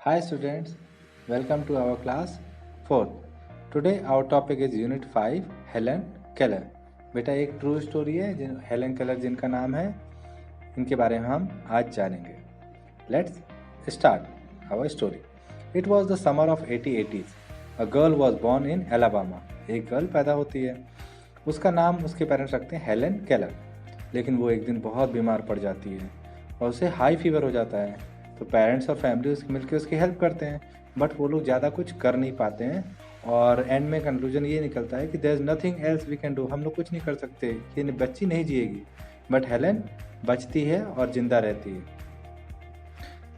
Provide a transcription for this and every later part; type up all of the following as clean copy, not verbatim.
Hi students, welcome to our class 4th. Today our topic is Unit 5 Helen Keller. बेटा एक true story है Helen Keller जिनका नाम है, इनके बारे में हम आज जानेंगे. Let's start our story. It was the summer of 1880s. A girl was born in Alabama. एक गर्ल पैदा होती है, उसका नाम उसके पेरेंट्स रखते हैं हेलन केलर. लेकिन वो एक दिन बहुत बीमार पड़ जाती है और उसे हाई फीवर हो जाता है. तो पेरेंट्स और फैमिली उसकी मिलकर उसकी हेल्प करते हैं, बट वो लोग ज़्यादा कुछ कर नहीं पाते हैं और एंड में कंक्लूजन ये निकलता है कि there is nothing else we can do. हम लोग कुछ नहीं कर सकते, ये बच्ची नहीं जिएगी. बट हेलन बचती है और ज़िंदा रहती है.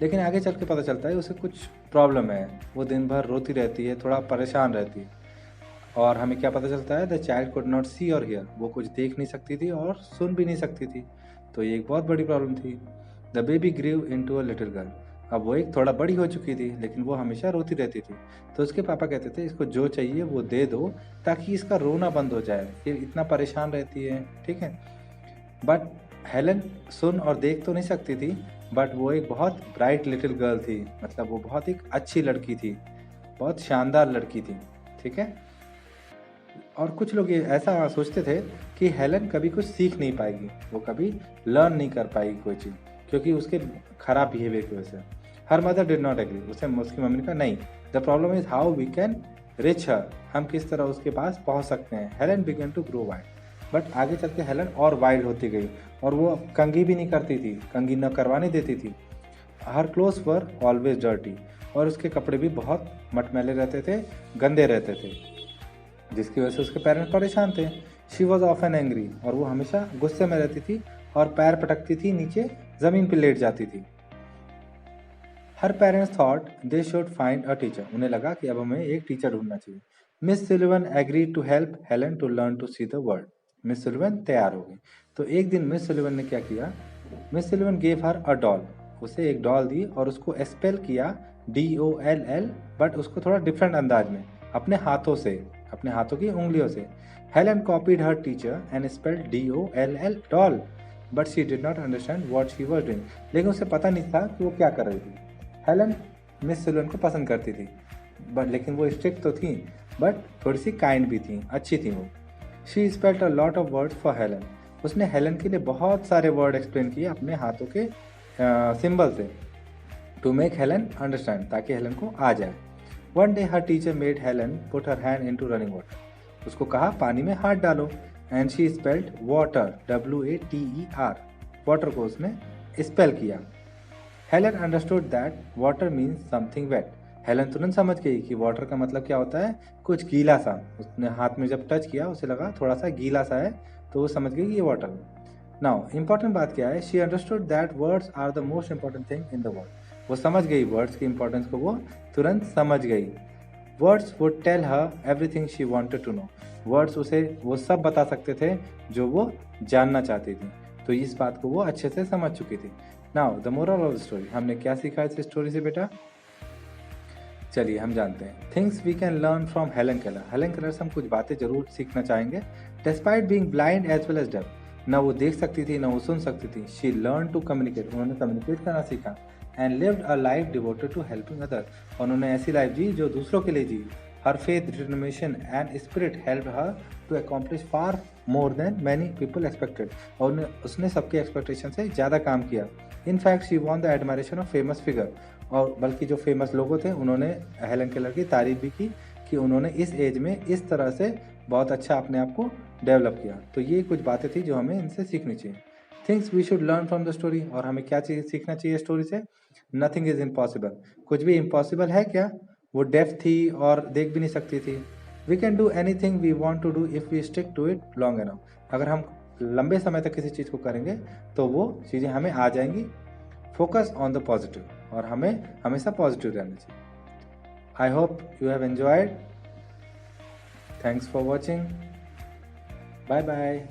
लेकिन आगे चल के पता चलता है उसे कुछ प्रॉब्लम है. वो दिन भर रोती रहती है, थोड़ा परेशान रहती है. और हमें क्या पता चलता है, द चाइल्ड कुड नॉट सी और हियर. वो कुछ देख नहीं सकती थी और सुन भी नहीं सकती थी. तो ये एक बहुत बड़ी प्रॉब्लम थी. The baby grew into a little girl. अब वो एक थोड़ा बड़ी हो चुकी थी, लेकिन वो हमेशा रोती रहती थी. तो उसके पापा कहते थे इसको जो चाहिए वो दे दो ताकि इसका रोना बंद हो जाए, ये इतना परेशान रहती है. ठीक है. बट हेलन सुन और देख तो नहीं सकती थी, बट वो एक बहुत ब्राइट लिटिल गर्ल थी. मतलब वो बहुत एक अच्छी लड़की थी, बहुत शानदार लड़की थी. ठीक है. और कुछ लोग ये ऐसा सोचते थे कि हेलन कभी कुछ सीख नहीं पाएगी, वो कभी लर्न नहीं कर पाएगी कोई चीज़, क्योंकि उसके खराब बिहेवियर की वजह से. Her mother did not agree. उसकी मम्मी ने कहा नहीं, the problem is how we can reach her. हम किस तरह उसके पास पहुंच सकते हैं. Helen began to grow wild. But आगे चल के हेलन और वाइल्ड होती गई और वो कंघी भी नहीं करती थी, कंघी न करवाने देती थी. हर क्लोथ्स वर ऑलवेज डर्टी. और उसके कपड़े भी बहुत मटमैले रहते थे, गंदे रहते थे, जिसकी वजह से उसके पेरेंट्स परेशान थे. She was often angry. और वो हमेशा गुस्से में रहती थी और पैर पटकती थी, नीचे ज़मीन पर लेट जाती थी. Her parents thought they should find a teacher. उन्हें लगा कि अब हमें एक टीचर ढूंढना चाहिए. Miss Sullivan agree to help Helen to learn to see the world. Miss Sullivan तैयार हो गई. तो एक दिन मिस सिल्वन ने क्या किया, miss Sullivan gave her a doll. उसे एक डॉल दी और उसको स्पेल किया DOLL, बट उसको थोड़ा डिफरेंट अंदाज में, अपने हाथों से, अपने हाथों की उंगलियों से. Helen copied her teacher and spelled DOLL doll, but she did not understand what she was doing. लेकिन उसे पता नहीं था कि वो क्या कर रही थी. हेलन मिस सिल्वन को पसंद करती थी, बट लेकिन वो स्ट्रिक्ट तो थी, बट थोड़ी सी काइंड भी थी, अच्छी थी वो. She spelled a lot of words for Helen. उसने हेलन के लिए बहुत सारे वर्ड एक्सप्लेन किए अपने हाथों के सिंबल से, टू मेक हेलन अंडरस्टैंड, ताकि हेलन को आ जाए. One day her teacher made Helen put her hand into running water. उसको कहा पानी में हाथ डालो. And she spelled water, WATER. Water को उसने स्पेल किया. Helen understood that water means something wet. Helen तुरंत समझ गई कि वाटर का मतलब क्या होता है, कुछ गीला सा. उसने हाथ में जब टच किया उसे लगा थोड़ा सा गीला सा है, तो वो समझ गई कि ये वाटर है. नाउ इंपॉर्टेंट बात क्या है, she understood that words are the most important thing in the world. वो समझ गई वर्ड्स की इंपॉर्टेंस को, वो तुरंत समझ गई. Words would tell her everything she wanted to know. Words उसे वो सब बता सकते थे जो वो जानना चाहती थी. तो इस बात को वो अच्छे से समझ चुकी थी. Now the moral of the story. हमने क्या सीखा इस स्टोरी से बेटा, चलिए हम जानते हैं. Things we can learn from Helen Keller. Helen Keller से हम कुछ बातें जरूर सीखना चाहेंगे. Despite being blind as well as deaf. ना वो देख सकती थी, ना वो सुन सकती थी. She learn to communicate. उन्होंने कम्युनिकेट करना सीखा. And lived a life devoted to helping other. और उन्होंने ऐसी लाइफ जी जो दूसरों के लिए जी. Her faith, determination and spirit help her to accomplish far more than many people expected. और उसने सबके एक्सपेक्टेशन से ज़्यादा काम किया. In fact she won the admiration of famous figure. और बल्कि जो फेमस लोगों थे उन्होंने हेलन केलर की तारीफ भी की कि उन्होंने इस एज में इस तरह से बहुत अच्छा अपने आप को डेवलप किया. तो ये कुछ बातें थी जो हमें इनसे सीखनी चाहिए. Things we should learn from the story. और हमें क्या चीज़ सीखना चाहिए स्टोरी से, नथिंग इज इम्पॉसिबल. कुछ भी इम्पॉसिबल है क्या. वो डेफ थी और देख भी नहीं सकती थी. We can do anything we want to do if we stick to it long enough. अगर हम लंबे समय तक किसी चीज़ को करेंगे तो वो चीज़ें हमें आ जाएंगी. Focus on the positive. और हमें हमेशा पॉजिटिव रहना चाहिए. I hope you have enjoyed. Thanks for watching. Bye bye.